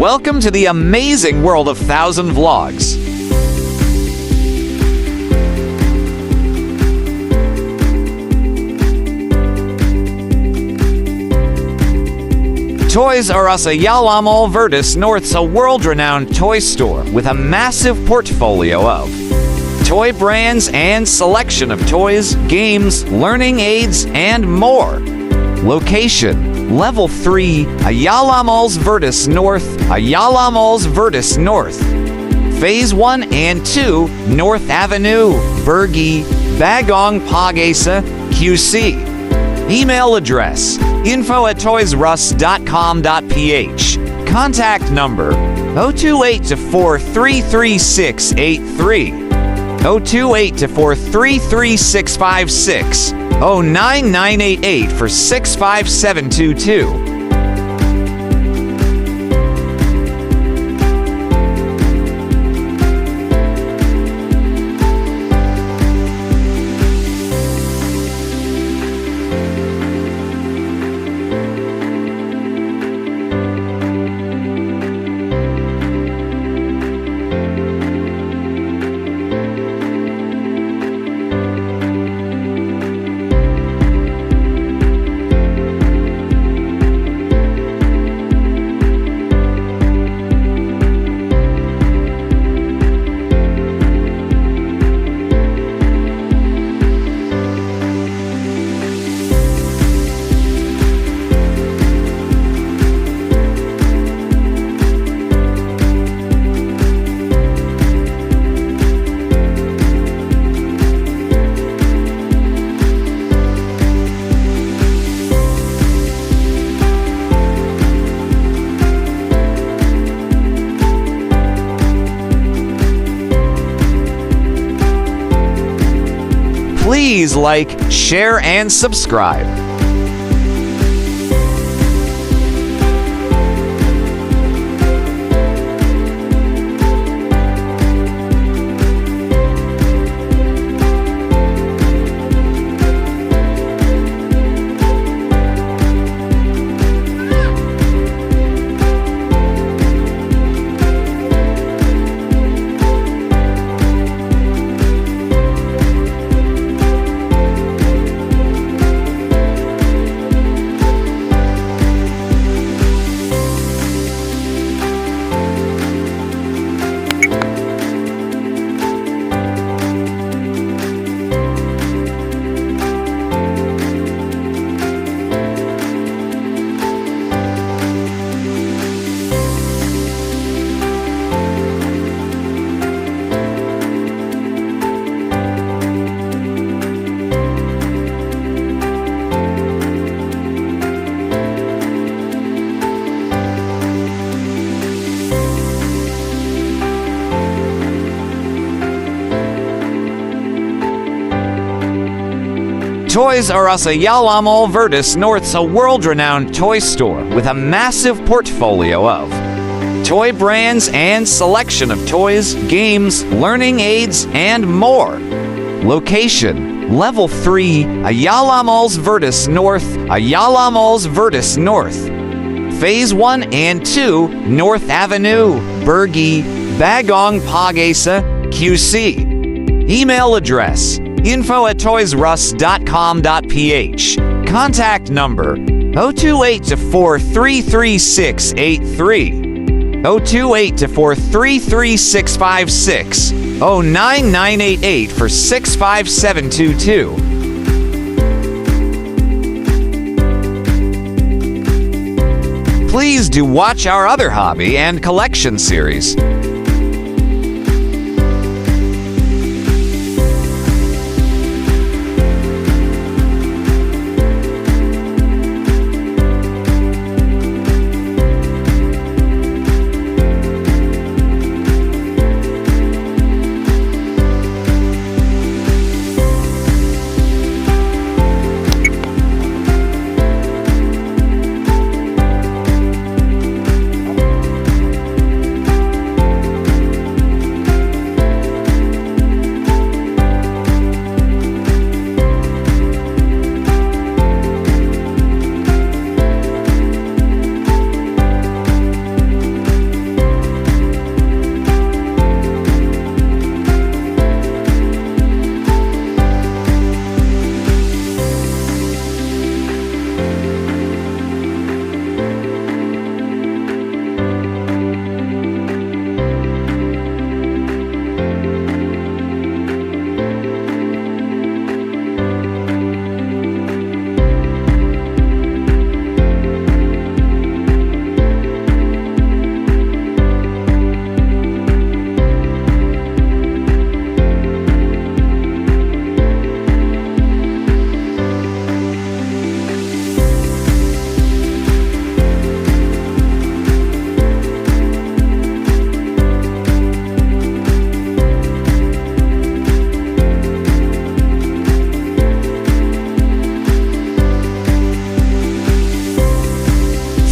Welcome to the amazing world of 1,000 Vlogs. Toys R Us Ayala Mall VERTIS North's a world-renowned toy store with a massive portfolio of toy brands and selection of toys, games, learning aids, and more. Location: Level 3, Ayala Malls VERTIS North, Ayala Malls VERTIS North. Phase 1 and 2, North Avenue, Bergi, Bagong Pag-asa, QC. Email address: info@toysrus.com.ph. Contact number: 028-433-683, 028-433-656, 09988 for 65722. Please like, share, and subscribe. Toys R Us Ayala Mall VERTIS North's a world-renowned toy store with a massive portfolio of toy brands and selection of toys, games, learning aids, and more. Location: Level 3, Ayala Malls VERTIS North, Ayala Malls VERTIS North. Phase 1 and 2, North Avenue, Bergi, Bagong Pag-asa, QC. Email address: info@toysrus.com.ph. Contact number: 028-433-683, 028-433-656, 09988 for 65722. Please do watch our other hobby and collection series.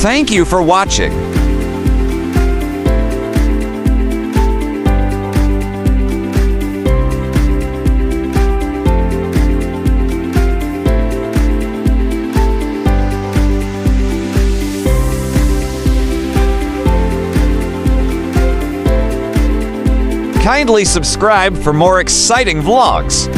Thank you for watching. Kindly subscribe for more exciting vlogs.